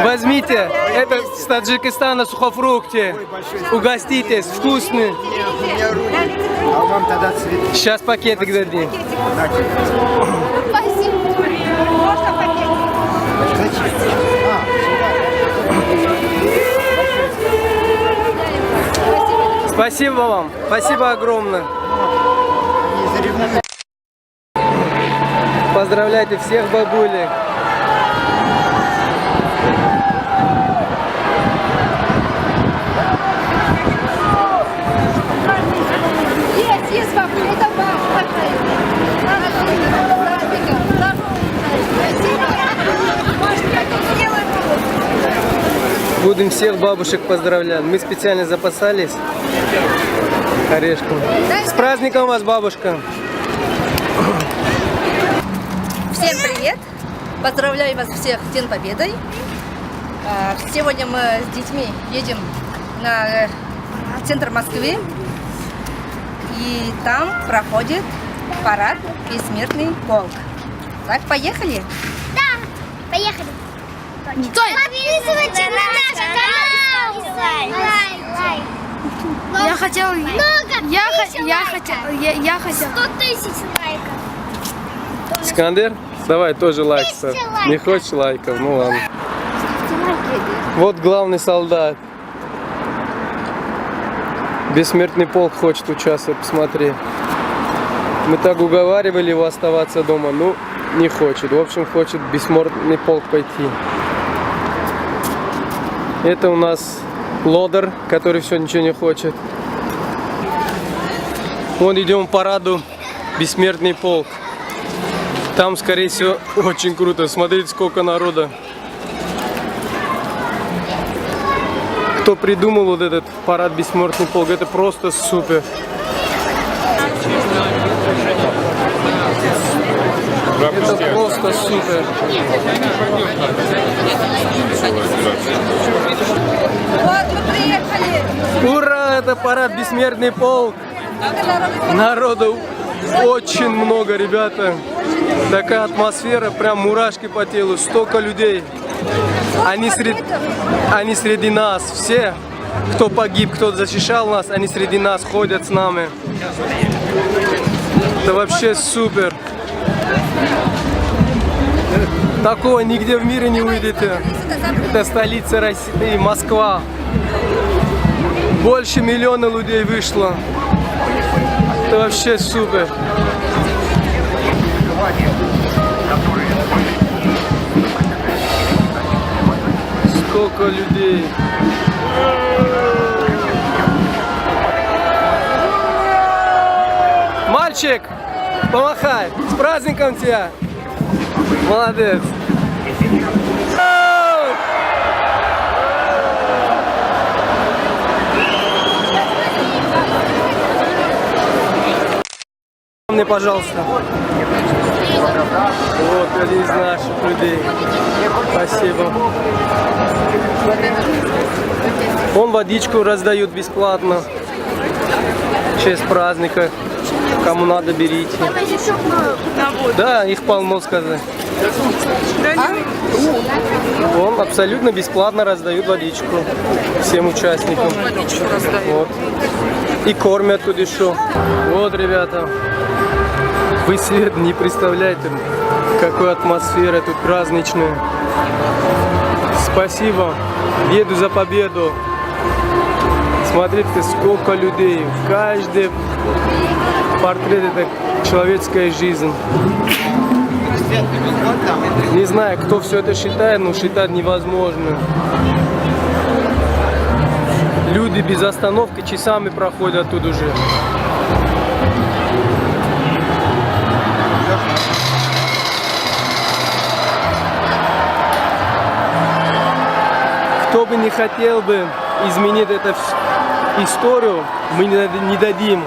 Возьмите, это с Таджикистана сухофрукты. Угоститесь, вкусные. А вам тогда цветы. Сейчас пакетик дадим. Спасибо. Можно пакет? Спасибо вам. Спасибо огромное. Поздравляйте всех бабулек. Есть, бабушка, это бабушка. Будем всех бабушек поздравлять. Мы специально запасались орешком. С праздником вас, бабушка! Всем привет! Поздравляю вас всех с Днем Победы! Сегодня мы с детьми едем в центр Москвы. И там проходит парад «Бессмертный полк». Так, поехали? Да, поехали. Подписывайтесь на наш канал. Лайк. Я хотел... Я хотел... 100 тысяч лайков. Искандер, давай тоже лайк ставь. Не хочешь лайков? Ну ладно. Вот главный солдат. Бессмертный полк хочет участвовать, посмотри. Мы так уговаривали его оставаться дома, ну не хочет. В общем, хочет в бессмертный полк пойти. Это у нас лодер, который все ничего не хочет. Вон идем к параду «Бессмертный полк». Там, скорее всего, очень круто. Смотрите, сколько народа. Кто придумал вот этот парад «Бессмертный полк», это просто супер. Это просто супер. Вот, мы приехали! Ура! Это парад «Бессмертный полк». Народу очень много, ребята. Такая атмосфера, прям мурашки по телу. Столько людей. Они среди нас. Все, кто погиб, кто защищал нас, они среди нас ходят с нами. Это вообще супер. Такого нигде в мире не увидите. Это столица России, Москва. Больше миллиона людей вышло. Это вообще супер. Сколько людей. Мальчик, помахай. С праздником тебя. Молодец. Мне, пожалуйста. Вот один из наших людей. Спасибо. Он водичку раздают бесплатно. В честь праздника. Кому надо, берите. Да, их полно сказать. Он абсолютно бесплатно раздают водичку всем участникам. Вот. И кормят тут еще. Вот, ребята. Вы свет не представляете, какая атмосфера тут праздничная. Спасибо деду за победу. Смотрите, сколько людей. Каждый портрет — это человеческая жизнь. Не знаю, кто все это считает, но считать невозможно. Люди без остановки часами проходят тут уже. Кто бы не хотел бы изменить эту историю, мы не дадим.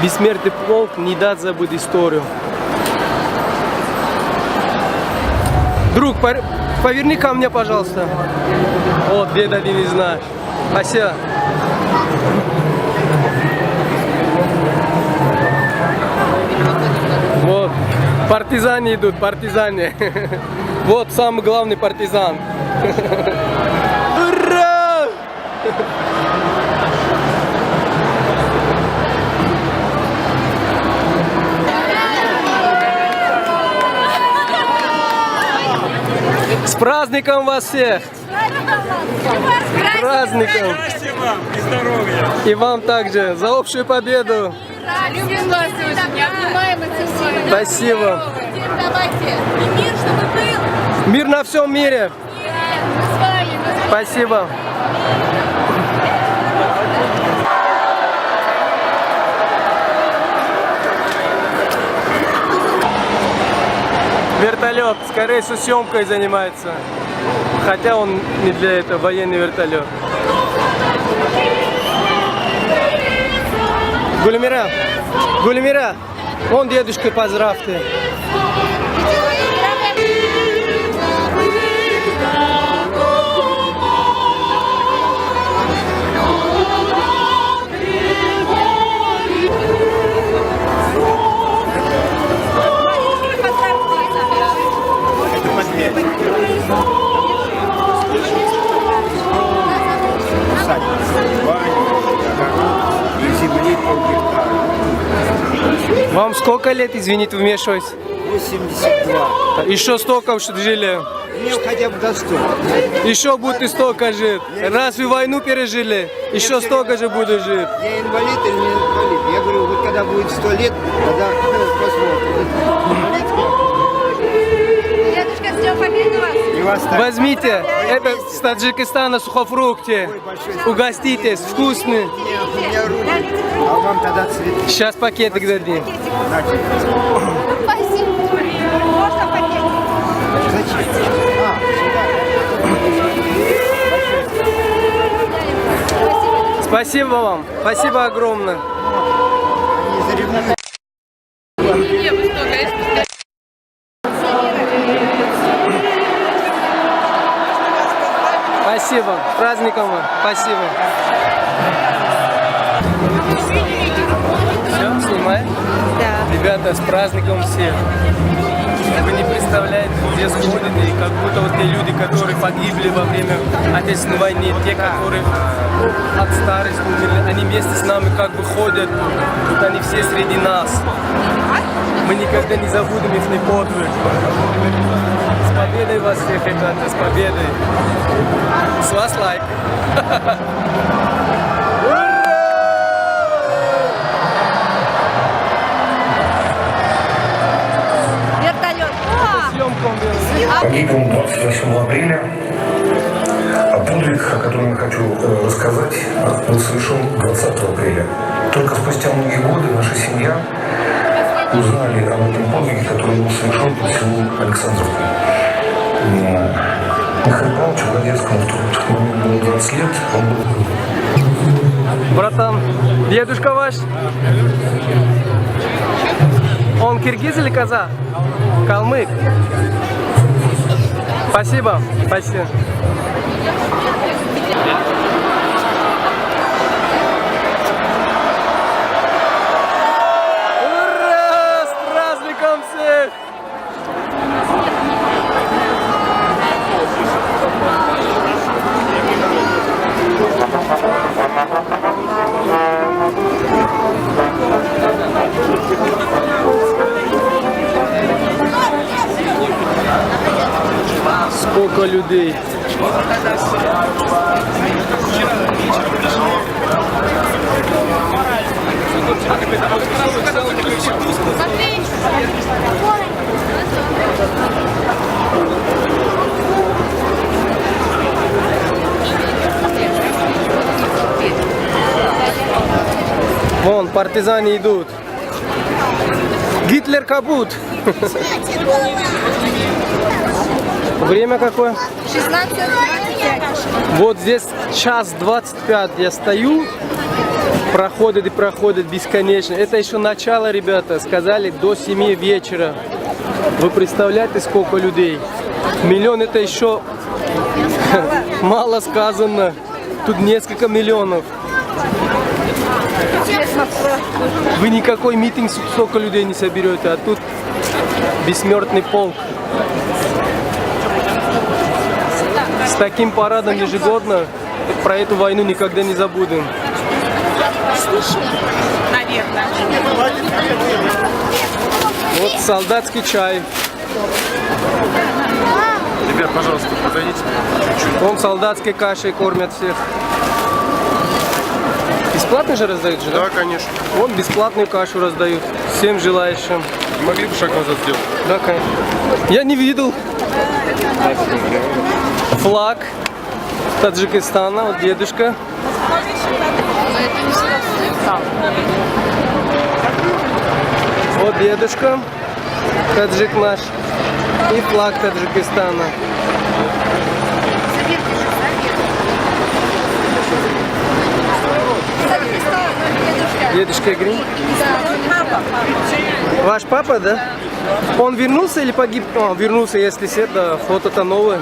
Бессмертный полк не даст забыть историю. Друг, поверни ко мне, пожалуйста. Вот, дед один из нас. Ася. Вот. Партизане идут, партизане. Вот самый главный партизан. Ура! С праздником вас всех! С праздником! И здоровья! И вам также за общую победу! Любим вас очень, обнимаем и целуем. Спасибо! Давайте. И мир, чтобы был. Мир на всем мире! Мы с вами. Спасибо! Вертолет, скорее всего, съемкой занимается. Хотя он не для этого, военный вертолет. Гульмира, Гульмира, вон дедушка поздрав ты. И земли полгектара. Вам сколько лет, извините, вмешиваюсь? 82. Еще столько уж жили. Мне хотя бы до 100. Еще будет и столько жить. Раз вы войну пережили, еще столько же буду жить. Я инвалид или не инвалид? Я говорю, вот когда будет 100 лет, тогда посмотрим. Инвалид? Дедушка, с Днем Победы вас. И вас так. Возьмите, это с Таджикистана сухофрукты. Угоститесь, вкусные. У меня руки. А вам тогда цветы. Сейчас пакетик дадим. Спасибо. Можно пакет? Зачем? А, сюда. Спасибо вам. Спасибо огромное. Не заревнуйте. Спасибо. С праздником вам. Спасибо. Все, снимаем? Да. Ребята, с праздником всех. Вы не представляете, где сходят, и как будто вот те люди, которые погибли во время Отечественной войны, те, которые от старости умерли, они вместе с нами как бы ходят, вот они все среди нас. Мы никогда не забудем их подвиг. С победой вас всех, ребята, с победой. С вас лайк. Вертолет. Погиб он 28 апреля. А подвиг, о котором я хочу рассказать, был совершен 20 апреля. Только спустя многие годы наша семья узнали об этом подвиге, который был совершен по селу Александровка. Михаилу Павловичу Бродецкому в тот момент было 20 лет, он был... Братан, дедушка ваш? Он киргиз или казах? Калмык? Спасибо, спасибо. Ура! С праздником всех! Сколько людей. Вон, партизане идут. Гитлер кабут. Время какое? 16:25. Вот здесь час 25 я стою, проходит и проходит бесконечно. Это еще начало, ребята, сказали до 7 вечера. Вы представляете, сколько людей? Миллион это еще мало сказано. Тут несколько миллионов. Вы никакой митинг столько людей не соберете, а тут бессмертный полк. С таким парадом ежегодно про эту войну никогда не забудем. Вот солдатский чай. Ребят, пожалуйста, подойдите. Вон солдатской кашей кормят всех. Бесплатно же раздают же, да? Да, конечно. Вон бесплатную кашу раздают всем желающим. Могли бы шаг назад сделать? Да, конечно. Я не видел. Флаг Таджикистана, вот дедушка. Вот дедушка, таджик наш. И флаг Таджикистана. Дедушка Грин. Ваш папа, да? Он вернулся или погиб? О, вернулся, если это фото-то новое.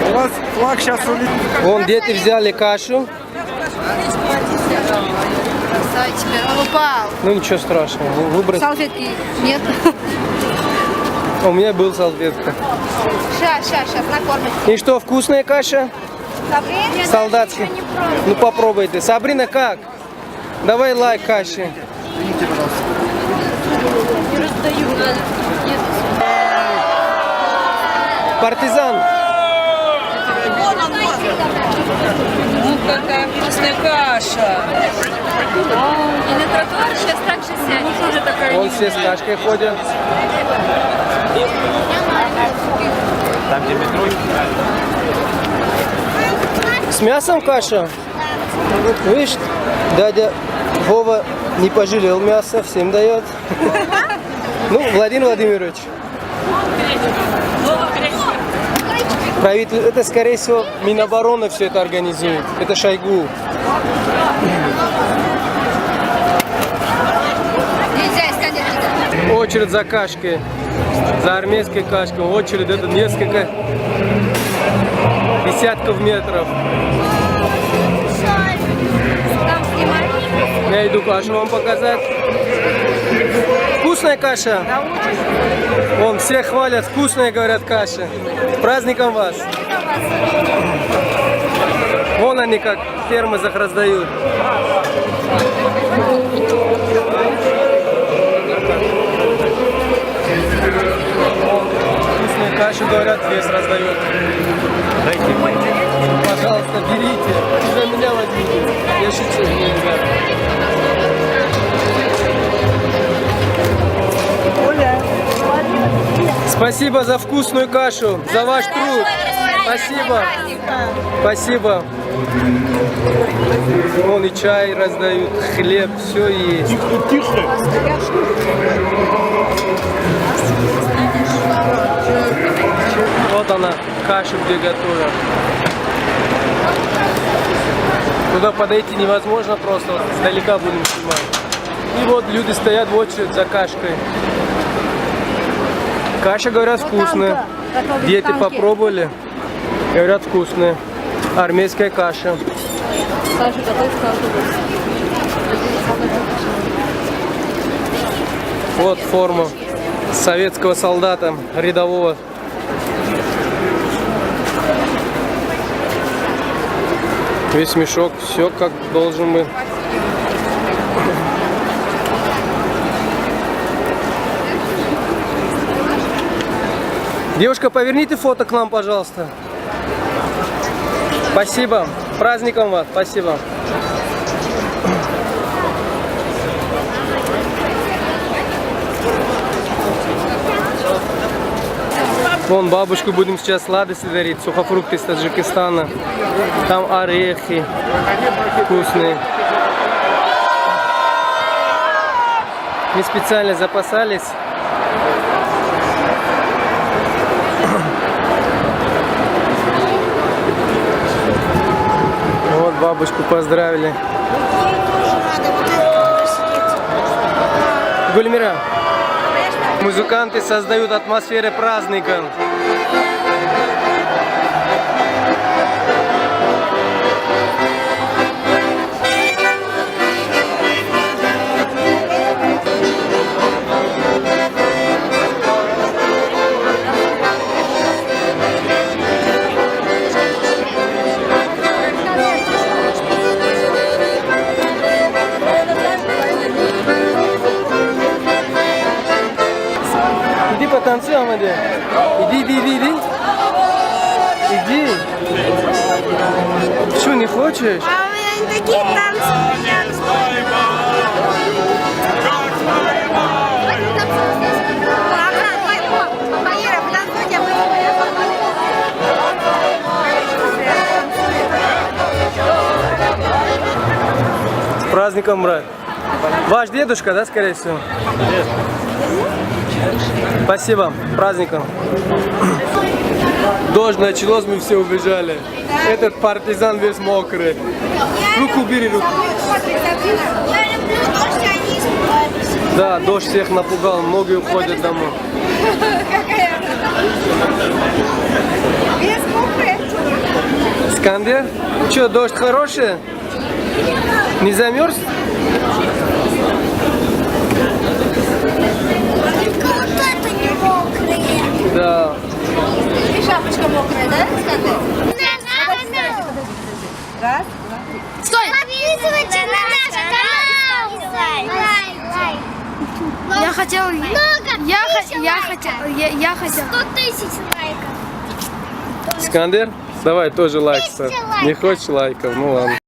У вас флаг сейчас улетит. Вон дети взяли кашу. Он упал. Ну ничего страшного, выбрать. Салфетки нет. У меня был салфетка. Сейчас, накормим. И что, вкусная каша? Солдатская. Ну попробуйте. Сабрина, как? Давай лайк каши. Партизан. Ну, какая вкусная каша. И на тротуар сейчас так же сядет. Вон все с кашкой ходят. Там, где метро. С мясом каша? Видишь, дядя Вова не пожалел мяса, всем дает. Ну, Владимир Владимирович. Правитель, это скорее всего Минобороны все это организует. Это Шойгу. Очередь за кашкой, за армейской кашкой. Очередь это несколько десятков метров. Я иду кашу вам показать. Вкусная каша? Вон, все хвалят, вкусная, говорят, каша. С праздником вас! Вон они как в термосах раздают. Вкусную кашу, говорят, весь раздает. Пожалуйста, берите. За меня возьмите. Я шучу, ребят. Спасибо за вкусную кашу, за ваш труд. Спасибо. Спасибо. Вон и чай раздают, хлеб, все есть. Вот она, кашу где готовят. Туда подойти невозможно просто, вот издалека будем снимать. И вот люди стоят в очередь за кашкой. Каша, говорят, вкусная. Дети попробовали, говорят, вкусная. Армейская каша. Вот форма советского солдата, рядового. Весь мешок, все как должен быть. Девушка, поверните фото к нам, пожалуйста. Спасибо. С праздником вас. Спасибо. Вон бабушку будем сейчас сладости дарить, сухофрукты из Таджикистана. Там орехи вкусные. Мы специально запасались. Вот бабушку поздравили. Гульмира, музыканты создают атмосферу праздника. Подожди. Что, не хочешь? А у меня не такие танцы. С праздником, брат. Ваш дедушка, да, скорее всего? Спасибо. С праздником. Дождь началось, мы все убежали. Этот партизан весь мокрый. Руку убери, руку. Я люблю дождь, они испугались. Да, дождь всех напугал, многие уходят домой. Без мокрые. Скандер? Че, дождь хороший? Не замерз? Только вот это не мокрые. Да. И шапочка мокрая, да, Скандер? Раз. Стой! Подписывайтесь на наш канал! Лайк! Я хотел... Я хотел... 100 тысяч лайков! Скандер? Давай тоже лайк ставь. 200 лайков. Не хочешь лайков? Ну ладно.